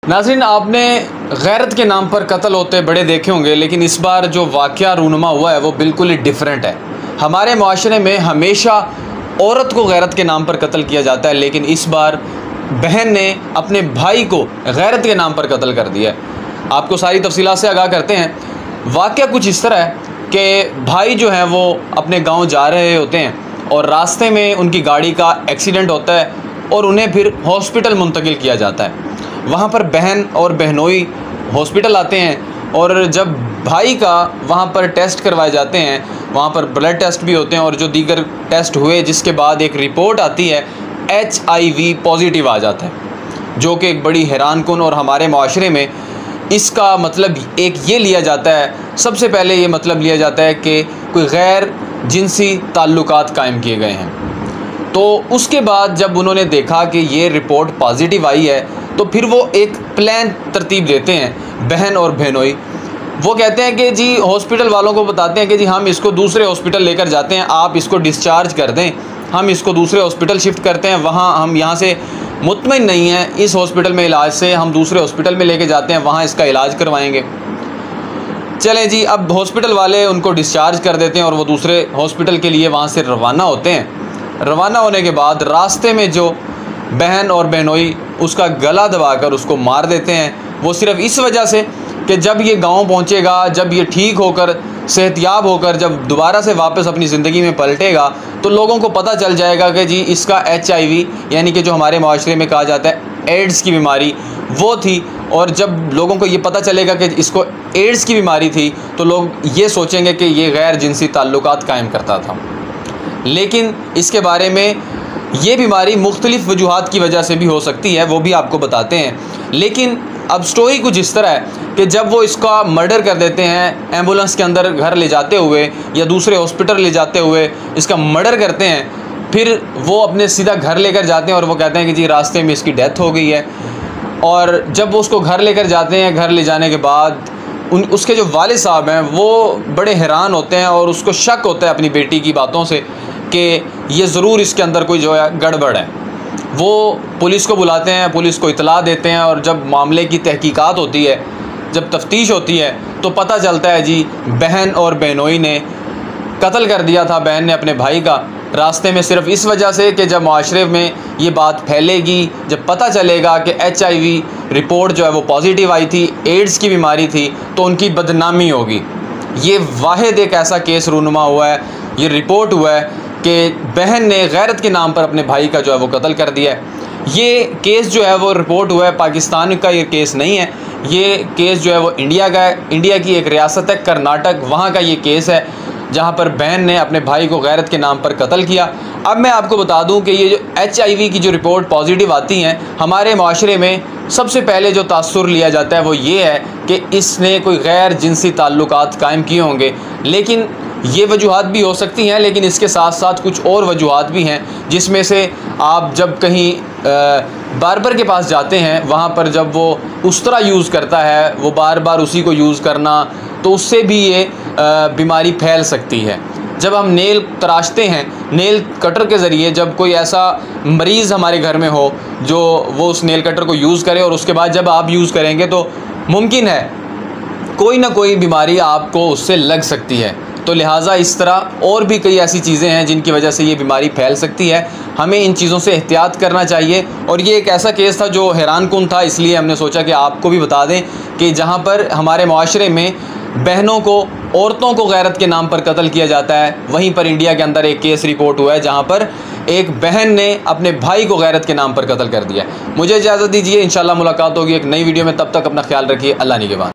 नाज़रीन, आपने गैरत के नाम पर कत्ल होते बड़े देखे होंगे, लेकिन इस बार जो वाक़या रूनुमा हुआ है वो बिल्कुल ही डिफरेंट है। हमारे माशरे में हमेशा औरत को गैरत के नाम पर कत्ल किया जाता है, लेकिन इस बार बहन ने अपने भाई को गैरत के नाम पर कत्ल कर दिया है। आपको सारी तफसीलात से आगाह करते हैं। वाक़या कुछ इस तरह है कि भाई जो हैं वो अपने गाँव जा रहे होते हैं और रास्ते में उनकी गाड़ी का एक्सीडेंट होता है और उन्हें फिर हॉस्पिटल मुंतकिल किया जाता है। वहाँ पर बहन और बहनोई हॉस्पिटल आते हैं और जब भाई का वहाँ पर टेस्ट करवाए जाते हैं, वहाँ पर ब्लड टेस्ट भी होते हैं और जो दीगर टेस्ट हुए जिसके बाद एक रिपोर्ट आती है, HIV पॉजिटिव आ जाता है, जो कि एक बड़ी हैरानकुन और हमारे माशरे में इसका मतलब एक ये लिया जाता है, सबसे पहले ये मतलब लिया जाता है कि कोई गैर जिनसी ताल्लुकात कायम किए गए हैं। तो उसके बाद जब उन्होंने देखा कि ये रिपोर्ट पॉजिटिव आई है तो फिर वो एक प्लान तरतीब देते हैं बहन और बहनोई। वो कहते हैं कि जी हॉस्पिटल वालों को बताते हैं कि जी हम इसको दूसरे हॉस्पिटल लेकर जाते हैं, आप इसको डिस्चार्ज कर दें, हम इसको दूसरे हॉस्पिटल शिफ्ट करते हैं, वहाँ हम यहाँ से मुतमिन नहीं हैं इस हॉस्पिटल में इलाज से, हम दूसरे हॉस्पिटल में लेके जाते हैं, वहाँ इसका इलाज करवाएंगे। चलें जी, अब हॉस्पिटल वाले उनको डिस्चार्ज कर देते हैं और वो दूसरे हॉस्पिटल के लिए वहाँ से रवाना होते हैं। रवाना होने के बाद रास्ते में जो बहन और बहनोई उसका गला दबाकर उसको मार देते हैं, वो सिर्फ इस वजह से कि जब ये गांव पहुंचेगा, जब ये ठीक होकर सेहतयाब होकर जब दोबारा से वापस अपनी ज़िंदगी में पलटेगा तो लोगों को पता चल जाएगा कि जी इसका HIV यानी कि जो हमारे माशरे में कहा जाता है एड्स की बीमारी वो थी। और जब लोगों को ये पता चलेगा कि इसको एड्स की बीमारी थी तो लोग ये सोचेंगे कि ये गैर जिनसी ताल्लुकात कायम करता था। लेकिन इसके बारे में ये बीमारी मुख्तलिफ़ वजूहात की वजह से भी हो सकती है, वो भी आपको बताते हैं। लेकिन अब स्टोरी कुछ इस तरह है कि जब वो इसका मर्डर कर देते हैं, एम्बुलेंस के अंदर घर ले जाते हुए या दूसरे हॉस्पिटल ले जाते हुए इसका मर्डर करते हैं, फिर वो अपने सीधा घर लेकर जाते हैं और वो कहते हैं कि जी रास्ते में इसकी डेथ हो गई है। और जब वो उसको घर लेकर जाते हैं, घर ले जाने के बाद उसके जो वालिद साहब हैं वो बड़े हैरान होते हैं और उसको शक होता है अपनी बेटी की बातों से कि ये ज़रूर इसके अंदर कोई जो है गड़बड़ है। वो पुलिस को बुलाते हैं, पुलिस को इतला देते हैं और जब मामले की तहकीकात होती है, जब तफ्तीश होती है तो पता चलता है जी बहन और बहनोई ने कत्ल कर दिया था बहन ने अपने भाई का रास्ते में, सिर्फ इस वजह से कि जब माशरे में ये बात फैलेगी, जब पता चलेगा कि HIV रिपोर्ट जो है वो पॉजिटिव आई थी, एड्स की बीमारी थी, तो उनकी बदनामी होगी। ये वाहिद एक ऐसा केस रूनुमा हुआ है, ये रिपोर्ट हुआ है कि बहन ने गैरत के नाम पर अपने भाई का जो है वो कत्ल कर दिया है। ये केस जो है वो रिपोर्ट हुआ है, पाकिस्तान का ये केस नहीं है, ये केस जो है वो इंडिया का है। इंडिया की एक रियासत है कर्नाटक, वहाँ का ये केस है जहाँ पर बहन ने अपने भाई को गैरत के नाम पर कत्ल किया। अब मैं आपको बता दूं कि ये जो HIV की जो रिपोर्ट पॉजिटिव आती हैं हमारे माशरे में, सबसे पहले जो तासुर लिया जाता है वो ये है कि इसने कोई गैर जिनसी ताल्लुकात कायम किए होंगे। लेकिन ये वजूहात भी हो सकती हैं, लेकिन इसके साथ साथ कुछ और वजूहात भी हैं, जिसमें से आप जब कहीं बार्बर के पास जाते हैं, वहाँ पर जब वो उस्तरा यूज़ करता है, वो बार बार उसी को यूज़ करना, तो उससे भी ये बीमारी फैल सकती है। जब हम नेल तराशते हैं, नेल कटर के ज़रिए, जब कोई ऐसा मरीज़ हमारे घर में हो जो वो उस नेल कटर को यूज़ करे और उसके बाद जब आप यूज़ करेंगे तो मुमकिन है कोई ना कोई बीमारी आपको उससे लग सकती है। तो लिहाजा इस तरह और भी कई ऐसी चीज़ें हैं जिनकी वजह से ये बीमारी फैल सकती है। हमें इन चीज़ों से एहतियात करना चाहिए। और ये एक ऐसा केस था जो हैरानकुन था, इसलिए हमने सोचा कि आपको भी बता दें कि जहाँ पर हमारे माशरे में बहनों को, औरतों को गैरत के नाम पर कत्ल किया जाता है, वहीं पर इंडिया के अंदर एक केस रिपोर्ट हुआ है जहाँ पर एक बहन ने अपने भाई को गैरत के नाम पर कत्ल कर दिया। मुझे इजाज़त दीजिए, इंशाल्लाह मुलाकात होगी एक नई वीडियो में। तब तक अपना ख्याल रखिए। अल्लाह निगहबान।